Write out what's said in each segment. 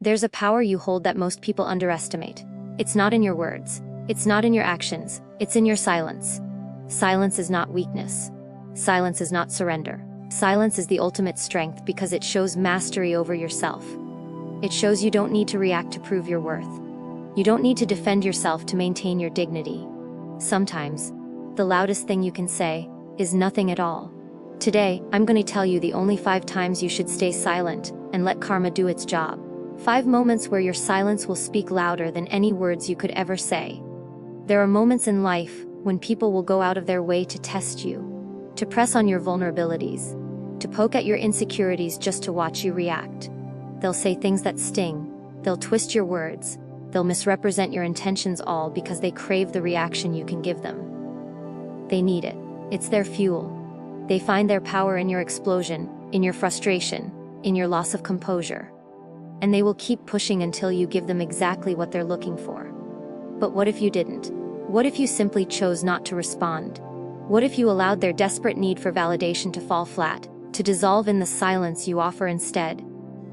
There's a power you hold that most people underestimate. It's not in your words. It's not in your actions. It's in your silence. Silence is not weakness. Silence is not surrender. Silence is the ultimate strength because it shows mastery over yourself. It shows you don't need to react to prove your worth. You don't need to defend yourself to maintain your dignity. Sometimes, the loudest thing you can say is nothing at all. Today, I'm going to tell you the only 5 times you should stay silent and let karma do its job. 5 moments where your silence will speak louder than any words you could ever say. There are moments in life when people will go out of their way to test you, to press on your vulnerabilities, to poke at your insecurities just to watch you react. They'll say things that sting, they'll twist your words, they'll misrepresent your intentions, all because they crave the reaction you can give them. They need it. It's their fuel. They find their power in your explosion, in your frustration, in your loss of composure. And they will keep pushing until you give them exactly what they're looking for. But what if you didn't? What if you simply chose not to respond? What if you allowed their desperate need for validation to fall flat, to dissolve in the silence you offer instead?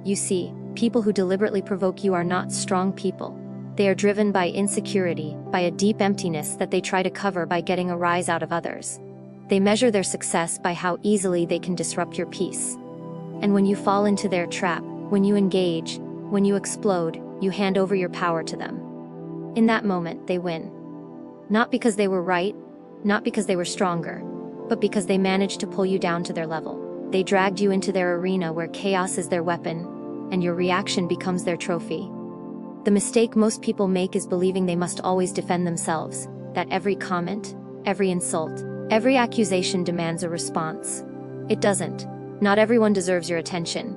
You see, people who deliberately provoke you are not strong people. They are driven by insecurity, by a deep emptiness that they try to cover by getting a rise out of others. They measure their success by how easily they can disrupt your peace. And when you fall into their trap, when you engage, when you explode, you hand over your power to them. In that moment, they win. Not because they were right, not because they were stronger, but because they managed to pull you down to their level. They dragged you into their arena where chaos is their weapon, and your reaction becomes their trophy. The mistake most people make is believing they must always defend themselves, that every comment, every insult, every accusation demands a response. It doesn't. Not everyone deserves your attention.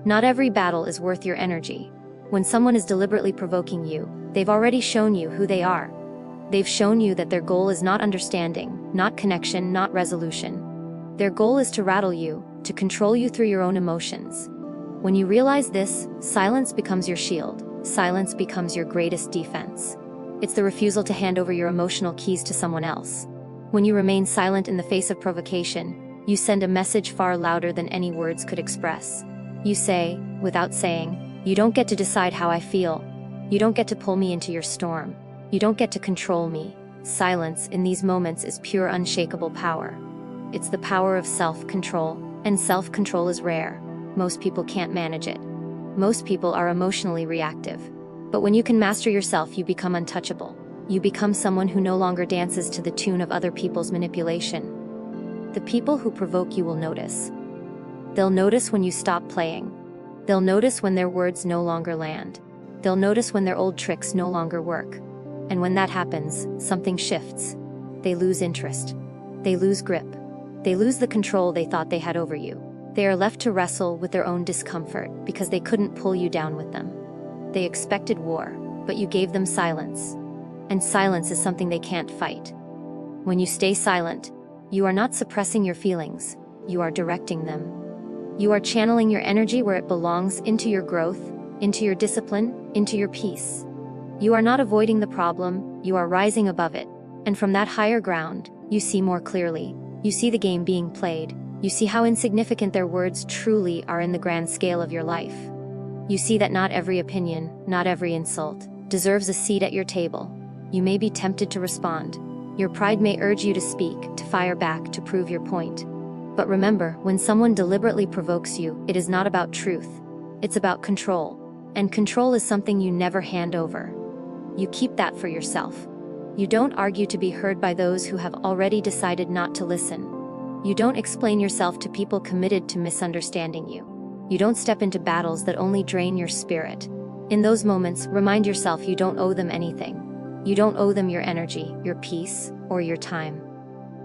Not every battle is worth your energy. When someone is deliberately provoking you, they've already shown you who they are. They've shown you that their goal is not understanding, not connection, not resolution. Their goal is to rattle you, to control you through your own emotions. When you realize this, silence becomes your shield. Silence becomes your greatest defense. It's the refusal to hand over your emotional keys to someone else. When you remain silent in the face of provocation, you send a message far louder than any words could express. You say, without saying, you don't get to decide how I feel. You don't get to pull me into your storm. You don't get to control me. Silence in these moments is pure unshakable power. It's the power of self-control, and self-control is rare. Most people can't manage it. Most people are emotionally reactive. But when you can master yourself, you become untouchable. You become someone who no longer dances to the tune of other people's manipulation. The people who provoke you will notice. They'll notice when you stop playing. They'll notice when their words no longer land. They'll notice when their old tricks no longer work. And when that happens, something shifts. They lose interest. They lose grip. They lose the control they thought they had over you. They are left to wrestle with their own discomfort because they couldn't pull you down with them. They expected war, but you gave them silence. And silence is something they can't fight. When you stay silent, you are not suppressing your feelings, you are directing them. You are channeling your energy where it belongs, into your growth, into your discipline, into your peace. You are not avoiding the problem, you are rising above it. And from that higher ground, you see more clearly. You see the game being played. You see how insignificant their words truly are in the grand scale of your life. You see that not every opinion, not every insult, deserves a seat at your table. You may be tempted to respond. Your pride may urge you to speak, to fire back, to prove your point. But remember, when someone deliberately provokes you, it is not about truth. It's about control. And control is something you never hand over. You keep that for yourself. You don't argue to be heard by those who have already decided not to listen. You don't explain yourself to people committed to misunderstanding you. You don't step into battles that only drain your spirit. In those moments, remind yourself you don't owe them anything. You don't owe them your energy, your peace, or your time.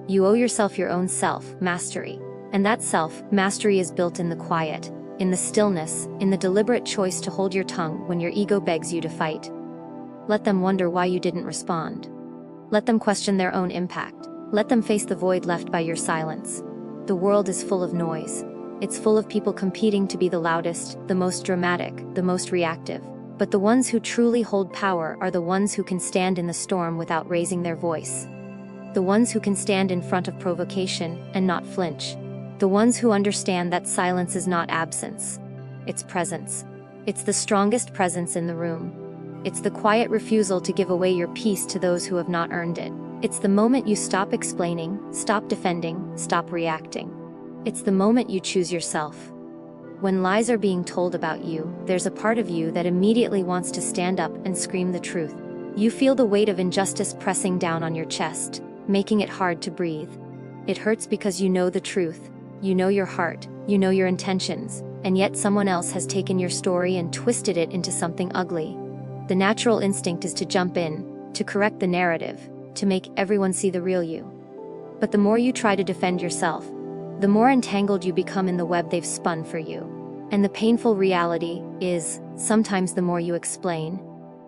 You owe yourself your own self-mastery. And that self-mastery is built in the quiet, in the stillness, in the deliberate choice to hold your tongue when your ego begs you to fight. Let them wonder why you didn't respond. Let them question their own impact. Let them face the void left by your silence. The world is full of noise. It's full of people competing to be the loudest, the most dramatic, the most reactive. But the ones who truly hold power are the ones who can stand in the storm without raising their voice. The ones who can stand in front of provocation and not flinch. The ones who understand that silence is not absence. It's presence. It's the strongest presence in the room. It's the quiet refusal to give away your peace to those who have not earned it. It's the moment you stop explaining, stop defending, stop reacting. It's the moment you choose yourself. When lies are being told about you, there's a part of you that immediately wants to stand up and scream the truth. You feel the weight of injustice pressing down on your chest, making it hard to breathe. It hurts because you know the truth, you know your heart, you know your intentions, and yet someone else has taken your story and twisted it into something ugly. The natural instinct is to jump in, to correct the narrative, to make everyone see the real you. But the more you try to defend yourself, the more entangled you become in the web they've spun for you. And the painful reality is, sometimes the more you explain,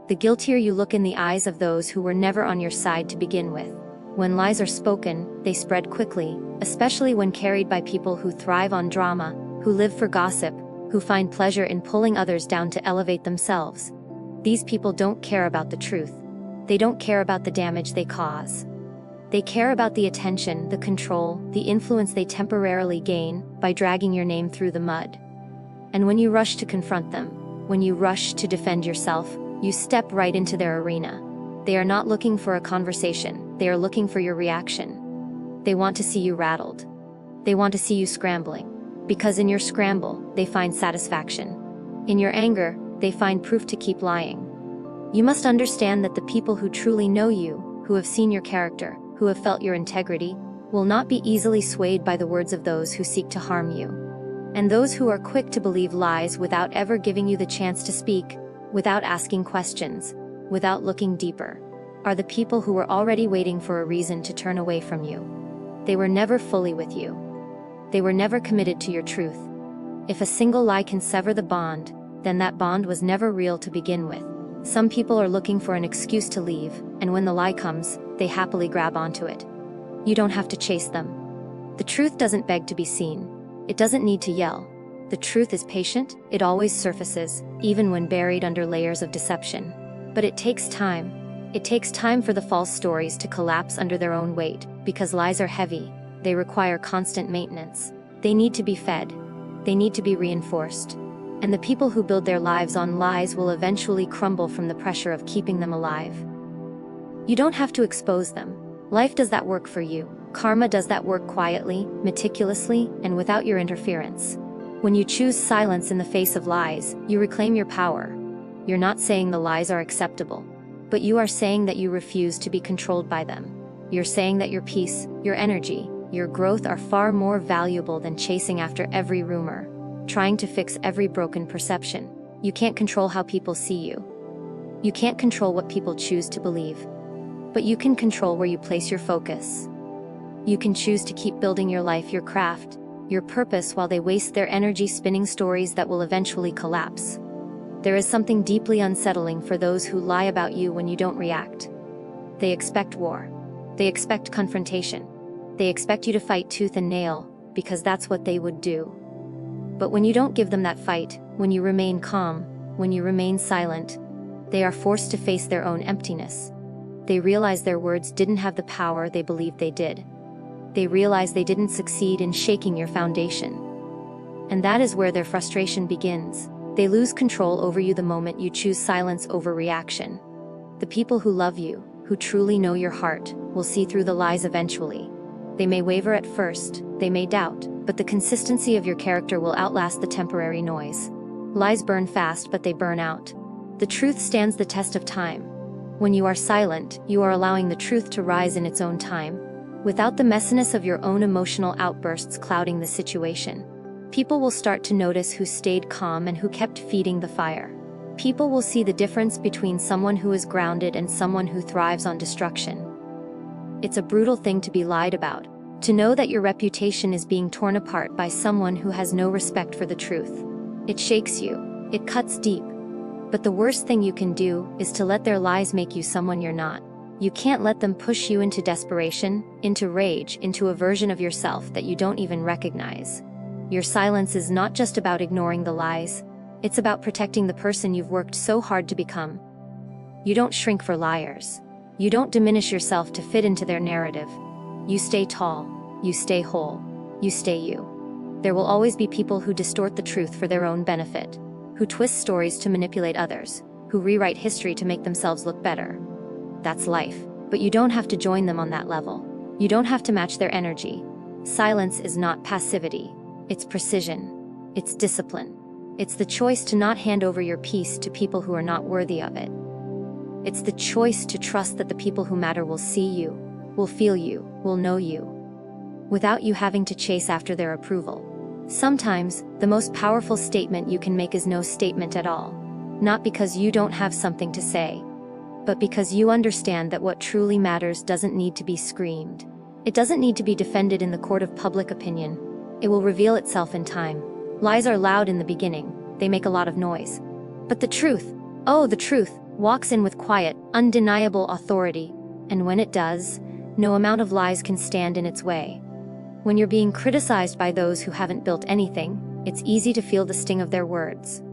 the guiltier you look in the eyes of those who were never on your side to begin with. When lies are spoken, they spread quickly, especially when carried by people who thrive on drama, who live for gossip, who find pleasure in pulling others down to elevate themselves. These people don't care about the truth. They don't care about the damage they cause. They care about the attention, the control, the influence they temporarily gain by dragging your name through the mud. And when you rush to confront them, when you rush to defend yourself, you step right into their arena. They are not looking for a conversation, they are looking for your reaction. They want to see you rattled. They want to see you scrambling. Because in your scramble, they find satisfaction. In your anger, they find proof to keep lying. You must understand that the people who truly know you, who have seen your character, who have felt your integrity, will not be easily swayed by the words of those who seek to harm you. And those who are quick to believe lies without ever giving you the chance to speak, without asking questions, without looking deeper, are the people who were already waiting for a reason to turn away from you. They were never fully with you. They were never committed to your truth. If a single lie can sever the bond, then that bond was never real to begin with. Some people are looking for an excuse to leave, and when the lie comes, they happily grab onto it. You don't have to chase them. The truth doesn't beg to be seen. It doesn't need to yell. The truth is patient, it always surfaces, even when buried under layers of deception. But it takes time. It takes time for the false stories to collapse under their own weight, because lies are heavy. They require constant maintenance. They need to be fed. They need to be reinforced. And the people who build their lives on lies will eventually crumble from the pressure of keeping them alive. You don't have to expose them. Life does that work for you. Karma does that work quietly, meticulously, and without your interference. When you choose silence in the face of lies, you reclaim your power. You're not saying the lies are acceptable, but you are saying that you refuse to be controlled by them. You're saying that your peace, your energy, your growth are far more valuable than chasing after every rumor, trying to fix every broken perception. You can't control how people see you. You can't control what people choose to believe. But you can control where you place your focus. You can choose to keep building your life, your craft, your purpose while they waste their energy spinning stories that will eventually collapse. There is something deeply unsettling for those who lie about you when you don't react. They expect war. They expect confrontation. They expect you to fight tooth and nail, because that's what they would do. But when you don't give them that fight, when you remain calm, when you remain silent, they are forced to face their own emptiness. They realize their words didn't have the power they believed they did. They realize they didn't succeed in shaking your foundation. And that is where their frustration begins. They lose control over you the moment you choose silence over reaction. The people who love you, who truly know your heart, will see through the lies eventually. They may waver at first, they may doubt, but the consistency of your character will outlast the temporary noise. Lies burn fast, but they burn out. The truth stands the test of time. When you are silent, you are allowing the truth to rise in its own time, without the messiness of your own emotional outbursts clouding the situation. People will start to notice who stayed calm and who kept feeding the fire. People will see the difference between someone who is grounded and someone who thrives on destruction. It's a brutal thing to be lied about, to know that your reputation is being torn apart by someone who has no respect for the truth. It shakes you, it cuts deep. But the worst thing you can do is to let their lies make you someone you're not. You can't let them push you into desperation, into rage, into a version of yourself that you don't even recognize. Your silence is not just about ignoring the lies, it's about protecting the person you've worked so hard to become. You don't shrink for liars. You don't diminish yourself to fit into their narrative. You stay tall, you stay whole, you stay you. There will always be people who distort the truth for their own benefit, who twist stories to manipulate others, who rewrite history to make themselves look better. That's life, but you don't have to join them on that level. You don't have to match their energy. Silence is not passivity. It's precision. It's discipline. It's the choice to not hand over your peace to people who are not worthy of it. It's the choice to trust that the people who matter will see you, will feel you, will know you, without you having to chase after their approval. Sometimes, the most powerful statement you can make is no statement at all. Not because you don't have something to say, but because you understand that what truly matters doesn't need to be screamed. It doesn't need to be defended in the court of public opinion. It will reveal itself in time. Lies are loud in the beginning. They make a lot of noise. But the truth, oh, the truth, walks in with quiet, undeniable authority. And when it does, no amount of lies can stand in its way. When you're being criticized by those who haven't built anything, it's easy to feel the sting of their words.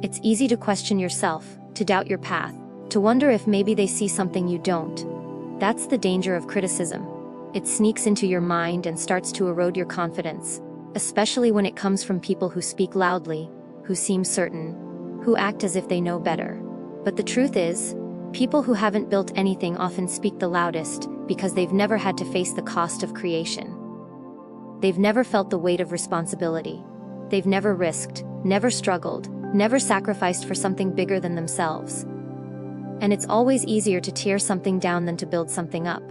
It's easy to question yourself, to doubt your path, to wonder if maybe they see something you don't. That's the danger of criticism. It sneaks into your mind and starts to erode your confidence, especially when it comes from people who speak loudly, who seem certain, who act as if they know better. But the truth is, people who haven't built anything often speak the loudest because they've never had to face the cost of creation. They've never felt the weight of responsibility. They've never risked, never struggled, never sacrificed for something bigger than themselves. And it's always easier to tear something down than to build something up.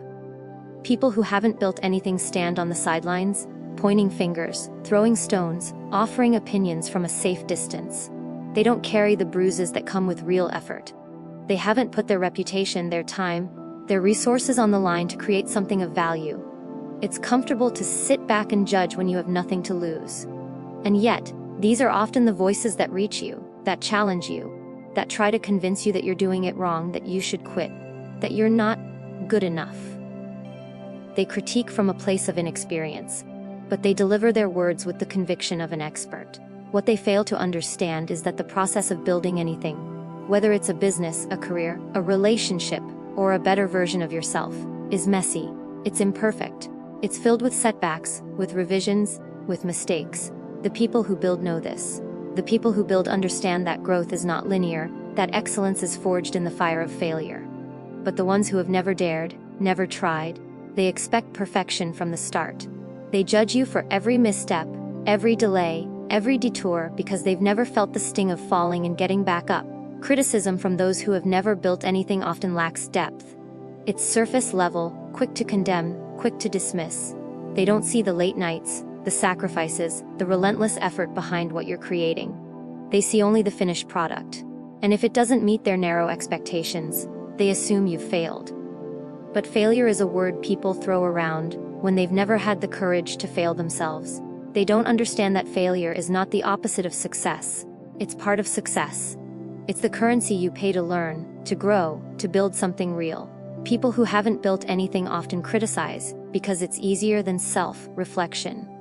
People who haven't built anything stand on the sidelines, pointing fingers, throwing stones, offering opinions from a safe distance. They don't carry the bruises that come with real effort. They haven't put their reputation, their time, their resources on the line to create something of value. It's comfortable to sit back and judge when you have nothing to lose. And yet, these are often the voices that reach you, that challenge you, that try to convince you that you're doing it wrong, that you should quit, that you're not good enough. They critique from a place of inexperience, but they deliver their words with the conviction of an expert. What they fail to understand is that the process of building anything, whether it's a business, a career, a relationship, or a better version of yourself, is messy, it's imperfect, it's filled with setbacks, with revisions, with mistakes. The people who build know this. The people who build understand that growth is not linear, that excellence is forged in the fire of failure. But the ones who have never dared, never tried, they expect perfection from the start. They judge you for every misstep, every delay, every detour because they've never felt the sting of falling and getting back up. Criticism from those who have never built anything often lacks depth. It's surface level, quick to condemn, quick to dismiss. They don't see the late nights, the sacrifices, the relentless effort behind what you're creating. They see only the finished product. And if it doesn't meet their narrow expectations, they assume you've failed. But failure is a word people throw around when they've never had the courage to fail themselves. They don't understand that failure is not the opposite of success. It's part of success. It's the currency you pay to learn, to grow, to build something real. People who haven't built anything often criticize because it's easier than self-reflection.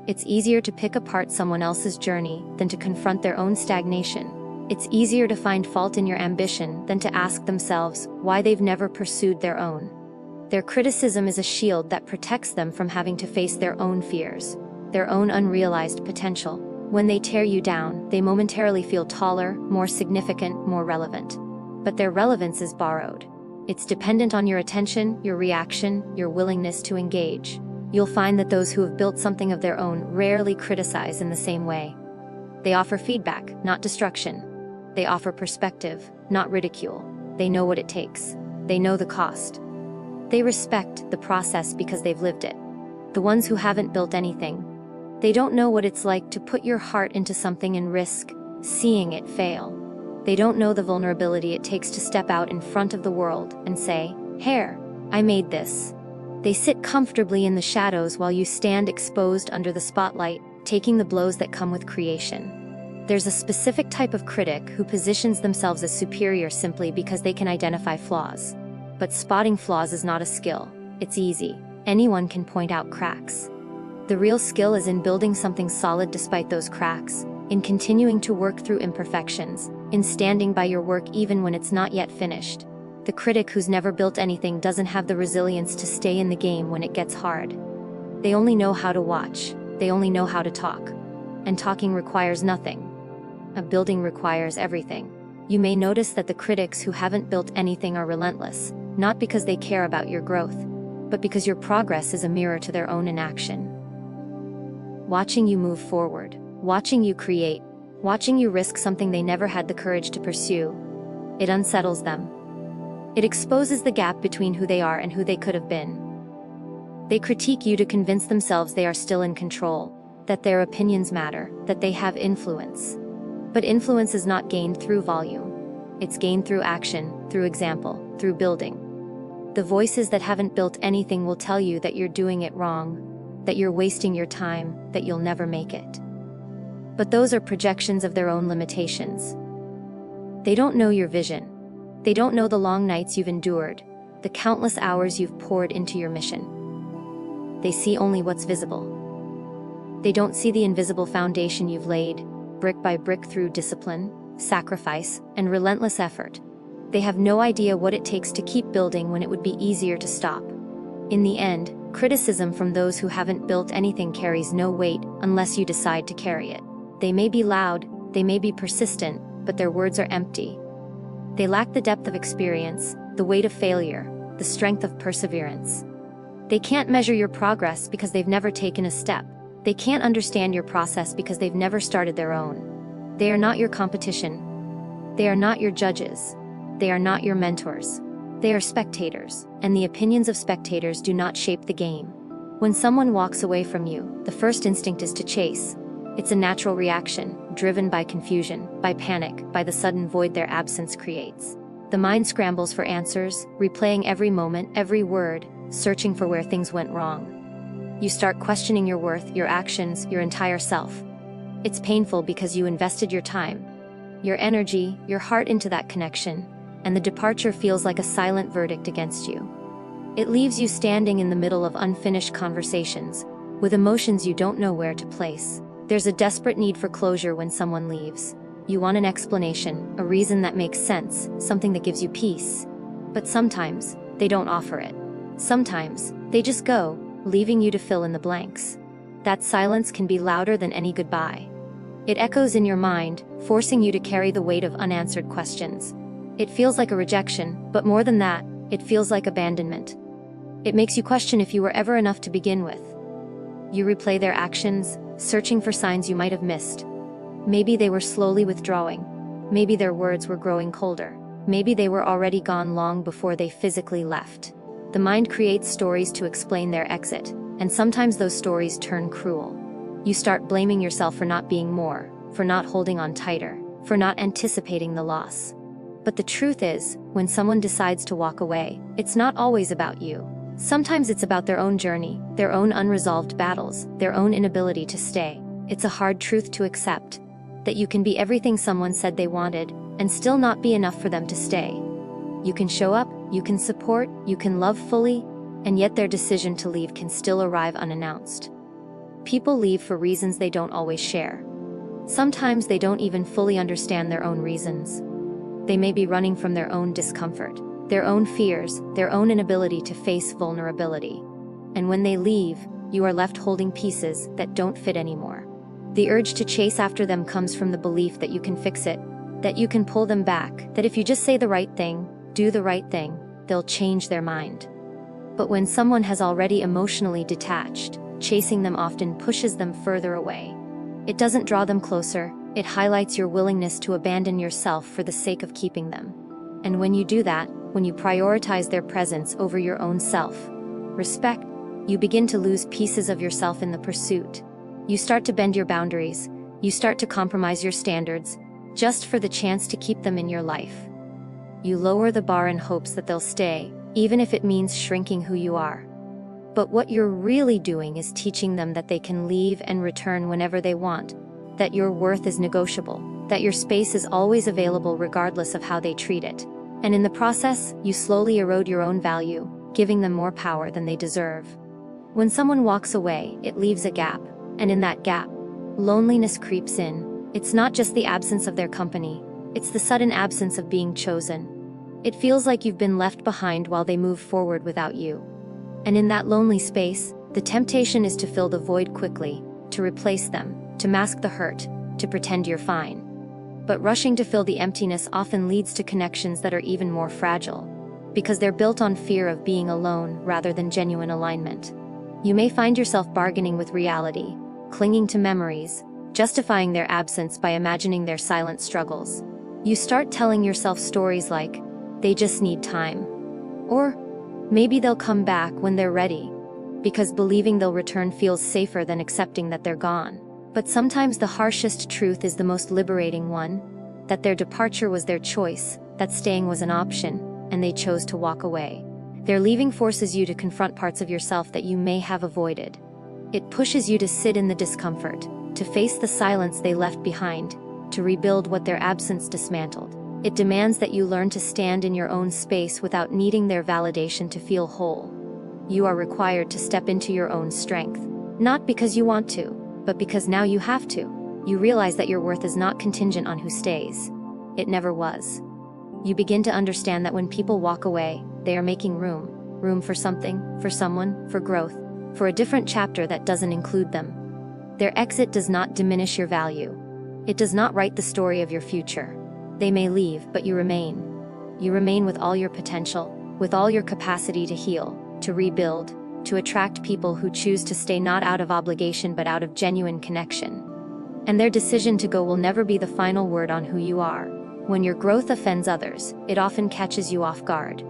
It's easier to pick apart someone else's journey than to confront their own stagnation. It's easier to find fault in your ambition than to ask themselves why they've never pursued their own. Their criticism is a shield that protects them from having to face their own fears, their own unrealized potential. When they tear you down, they momentarily feel taller, more significant, more relevant. But their relevance is borrowed. It's dependent on your attention, your reaction, your willingness to engage. You'll find that those who have built something of their own rarely criticize in the same way. They offer feedback, not destruction. They offer perspective, not ridicule. They know what it takes. They know the cost. They respect the process because they've lived it. The ones who haven't built anything, they don't know what it's like to put your heart into something and risk seeing it fail. They don't know the vulnerability it takes to step out in front of the world and say, "Here, I made this." They sit comfortably in the shadows while you stand exposed under the spotlight, taking the blows that come with creation. There's a specific type of critic who positions themselves as superior simply because they can identify flaws. But spotting flaws is not a skill. It's easy. Anyone can point out cracks. The real skill is in building something solid despite those cracks, in continuing to work through imperfections, in standing by your work even when it's not yet finished. The critic who's never built anything doesn't have the resilience to stay in the game when it gets hard. They only know how to watch. They only know how to talk. And talking requires nothing. A building requires everything. You may notice that the critics who haven't built anything are relentless, not because they care about your growth, but because your progress is a mirror to their own inaction. Watching you move forward, watching you create, watching you risk something they never had the courage to pursue, it unsettles them. It exposes the gap between who they are and who they could have been. They critique you to convince themselves they are still in control, that their opinions matter, that they have influence. But influence is not gained through volume. It's gained through action, through example, through building. The voices that haven't built anything will tell you that you're doing it wrong, that you're wasting your time, that you'll never make it. But those are projections of their own limitations. They don't know your vision. They don't know the long nights you've endured, the countless hours you've poured into your mission. They see only what's visible. They don't see the invisible foundation you've laid, brick by brick through discipline, sacrifice, and relentless effort. They have no idea what it takes to keep building when it would be easier to stop. In the end, criticism from those who haven't built anything carries no weight unless you decide to carry it. They may be loud, they may be persistent, but their words are empty. They lack the depth of experience, the weight of failure, the strength of perseverance. They can't measure your progress because they've never taken a step. They can't understand your process because they've never started their own. They are not your competition. They are not your judges. They are not your mentors. They are spectators, and the opinions of spectators do not shape the game. When someone walks away from you, the first instinct is to chase. It's a natural reaction, driven by confusion, by panic, by the sudden void their absence creates. The mind scrambles for answers, replaying every moment, every word, searching for where things went wrong. You start questioning your worth, your actions, your entire self. It's painful because you invested your time, your energy, your heart into that connection, and the departure feels like a silent verdict against you. It leaves you standing in the middle of unfinished conversations, with emotions you don't know where to place. There's a desperate need for closure when someone leaves. You want an explanation, a reason that makes sense, something that gives you peace. But sometimes, they don't offer it. Sometimes, they just go, leaving you to fill in the blanks. That silence can be louder than any goodbye. It echoes in your mind, forcing you to carry the weight of unanswered questions. It feels like a rejection, but more than that, it feels like abandonment. It makes you question if you were ever enough to begin with. You replay their actions, searching for signs you might have missed. Maybe they were slowly withdrawing. Maybe their words were growing colder. Maybe they were already gone long before they physically left. The mind creates stories to explain their exit, and sometimes those stories turn cruel. You start blaming yourself for not being more, for not holding on tighter, for not anticipating the loss. But the truth is, when someone decides to walk away, it's not always about you. Sometimes it's about their own journey, their own unresolved battles, their own inability to stay. It's a hard truth to accept, that you can be everything someone said they wanted, and still not be enough for them to stay. You can show up, you can support, you can love fully, and yet their decision to leave can still arrive unannounced. People leave for reasons they don't always share. Sometimes they don't even fully understand their own reasons. They may be running from their own discomfort, their own fears, their own inability to face vulnerability. And when they leave, you are left holding pieces that don't fit anymore. The urge to chase after them comes from the belief that you can fix it, that you can pull them back, that if you just say the right thing, do the right thing, they'll change their mind. But when someone has already emotionally detached, chasing them often pushes them further away. It doesn't draw them closer, it highlights your willingness to abandon yourself for the sake of keeping them. And when you do that, when you prioritize their presence over your own self-respect, you begin to lose pieces of yourself in the pursuit. You start to bend your boundaries, you start to compromise your standards, just for the chance to keep them in your life. You lower the bar in hopes that they'll stay, even if it means shrinking who you are. But what you're really doing is teaching them that they can leave and return whenever they want, that your worth is negotiable, that your space is always available regardless of how they treat it. And in the process, you slowly erode your own value, giving them more power than they deserve. When someone walks away, it leaves a gap, and in that gap, loneliness creeps in. It's not just the absence of their company, it's the sudden absence of being chosen. It feels like you've been left behind while they move forward without you. And in that lonely space, the temptation is to fill the void quickly, to replace them, to mask the hurt, to pretend you're fine. But rushing to fill the emptiness often leads to connections that are even more fragile, because they're built on fear of being alone rather than genuine alignment. You may find yourself bargaining with reality, clinging to memories, justifying their absence by imagining their silent struggles. You start telling yourself stories like, "They just need time," or "Maybe they'll come back when they're ready," because believing they'll return feels safer than accepting that they're gone. But sometimes the harshest truth is the most liberating one, that their departure was their choice, that staying was an option, and they chose to walk away. Their leaving forces you to confront parts of yourself that you may have avoided. It pushes you to sit in the discomfort, to face the silence they left behind, to rebuild what their absence dismantled. It demands that you learn to stand in your own space without needing their validation to feel whole. You are required to step into your own strength, not because you want to, but because now you have to. You realize that your worth is not contingent on who stays. It never was. You begin to understand that when people walk away, they are making room for something, for someone, for growth, for a different chapter that doesn't include them. Their exit does not diminish your value. It does not write the story of your future. They may leave, but you remain. You remain with all your potential, with all your capacity to heal, to rebuild, to attract people who choose to stay not out of obligation but out of genuine connection. And their decision to go will never be the final word on who you are. When your growth offends others, it often catches you off guard.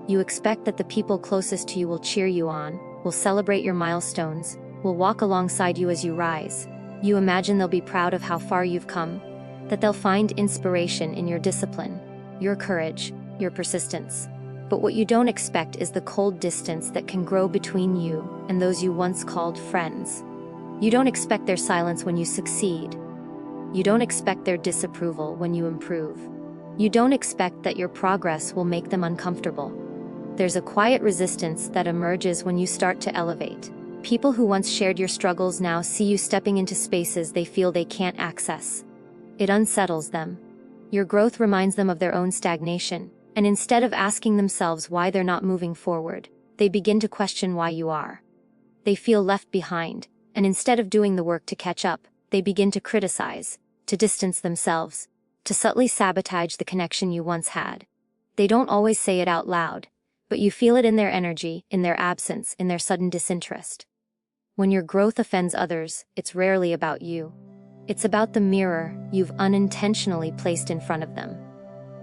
You expect that the people closest to you will cheer you on, will celebrate your milestones, will walk alongside you as you rise. You imagine they'll be proud of how far you've come, that they'll find inspiration in your discipline, your courage, your persistence. But what you don't expect is the cold distance that can grow between you and those you once called friends. You don't expect their silence when you succeed. You don't expect their disapproval when you improve. You don't expect that your progress will make them uncomfortable. There's a quiet resistance that emerges when you start to elevate. People who once shared your struggles now see you stepping into spaces they feel they can't access. It unsettles them. Your growth reminds them of their own stagnation, and instead of asking themselves why they're not moving forward, they begin to question why you are. They feel left behind, and instead of doing the work to catch up, they begin to criticize, to distance themselves, to subtly sabotage the connection you once had. They don't always say it out loud, but you feel it in their energy, in their absence, in their sudden disinterest. When your growth offends others, it's rarely about you. It's about the mirror you've unintentionally placed in front of them.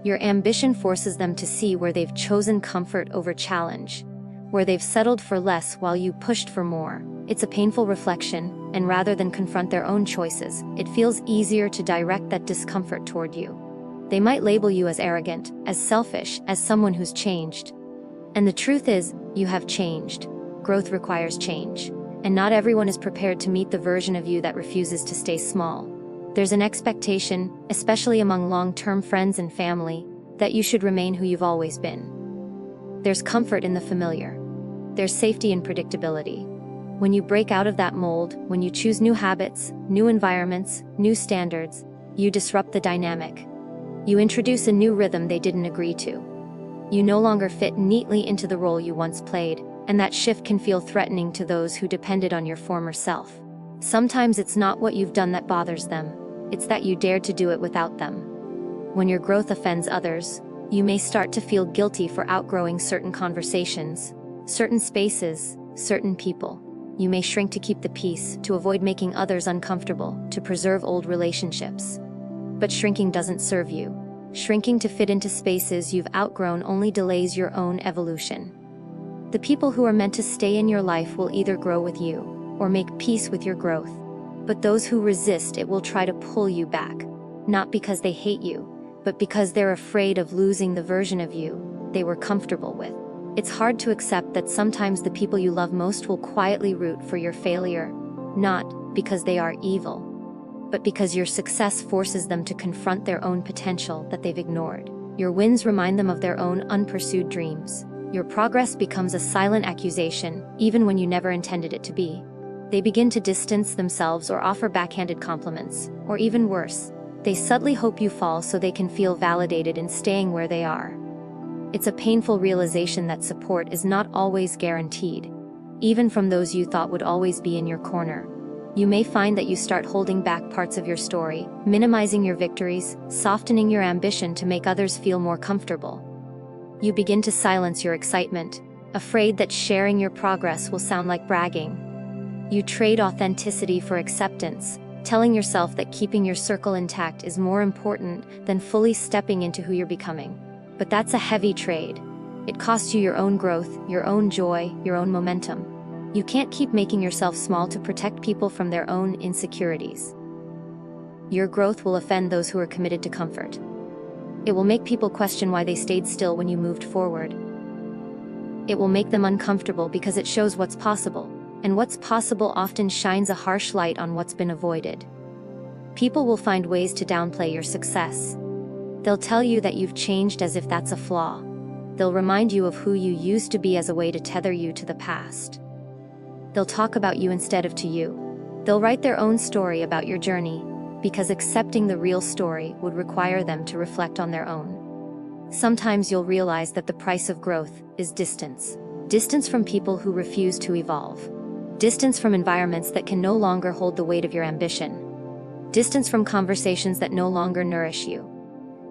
Your ambition forces them to see where they've chosen comfort over challenge, where they've settled for less while you pushed for more. It's a painful reflection, and rather than confront their own choices, it feels easier to direct that discomfort toward you. They might label you as arrogant, as selfish, as someone who's changed. And the truth is, you have changed. Growth requires change. And not everyone is prepared to meet the version of you that refuses to stay small. There's an expectation, especially among long-term friends and family, that you should remain who you've always been. There's comfort in the familiar. There's safety in predictability. When you break out of that mold, when you choose new habits, new environments, new standards, you disrupt the dynamic. You introduce a new rhythm they didn't agree to. You no longer fit neatly into the role you once played, and that shift can feel threatening to those who depended on your former self. Sometimes it's not what you've done that bothers them, it's that you dared to do it without them. When your growth offends others, you may start to feel guilty for outgrowing certain conversations, certain spaces, certain people. You may shrink to keep the peace, to avoid making others uncomfortable, to preserve old relationships. But shrinking doesn't serve you. Shrinking to fit into spaces you've outgrown only delays your own evolution. The people who are meant to stay in your life will either grow with you, or make peace with your growth. But those who resist it will try to pull you back, not because they hate you, but because they're afraid of losing the version of you they were comfortable with. It's hard to accept that sometimes the people you love most will quietly root for your failure, not because they are evil, but because your success forces them to confront their own potential that they've ignored. Your wins remind them of their own unpursued dreams. Your progress becomes a silent accusation, even when you never intended it to be. They begin to distance themselves or offer backhanded compliments, or even worse, they subtly hope you fall so they can feel validated in staying where they are. It's a painful realization that support is not always guaranteed, even from those you thought would always be in your corner. You may find that you start holding back parts of your story, minimizing your victories, softening your ambition to make others feel more comfortable. You begin to silence your excitement, afraid that sharing your progress will sound like bragging. You trade authenticity for acceptance, telling yourself that keeping your circle intact is more important than fully stepping into who you're becoming. But that's a heavy trade. It costs you your own growth, your own joy, your own momentum. You can't keep making yourself small to protect people from their own insecurities. Your growth will offend those who are committed to comfort. It will make people question why they stayed still when you moved forward. It will make them uncomfortable because it shows what's possible, and what's possible often shines a harsh light on what's been avoided. People will find ways to downplay your success. They'll tell you that you've changed as if that's a flaw. They'll remind you of who you used to be as a way to tether you to the past. They'll talk about you instead of to you. They'll write their own story about your journey, because accepting the real story would require them to reflect on their own. Sometimes you'll realize that the price of growth is distance. Distance from people who refuse to evolve. Distance from environments that can no longer hold the weight of your ambition. Distance from conversations that no longer nourish you.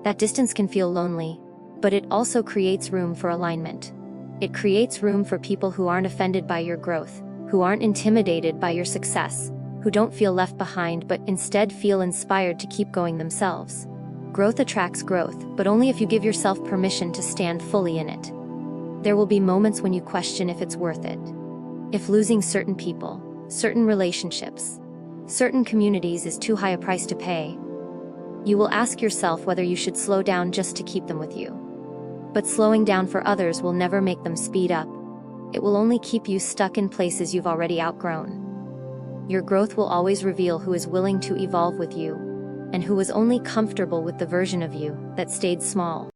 That distance can feel lonely, but it also creates room for alignment. It creates room for people who aren't offended by your growth, who aren't intimidated by your success, who don't feel left behind but instead feel inspired to keep going themselves. Growth attracts growth, but only if you give yourself permission to stand fully in it. There will be moments when you question if it's worth it. If losing certain people, certain relationships, certain communities is too high a price to pay. You will ask yourself whether you should slow down just to keep them with you. But slowing down for others will never make them speed up. It will only keep you stuck in places you've already outgrown. Your growth will always reveal who is willing to evolve with you, and who was only comfortable with the version of you that stayed small.